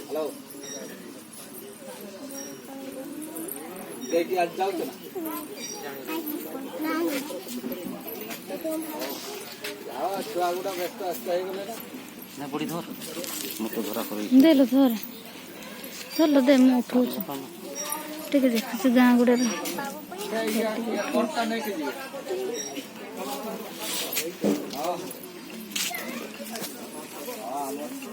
hello देखिए आज जाओ ना जाओ छुआ गुड़ा व्यस्त आस्ते हे गले ना बड़ी धर मत धरा करी दे लो धर धर लो दे मु उठौ ठीक है देख से गां गुडे नहीं के जी हां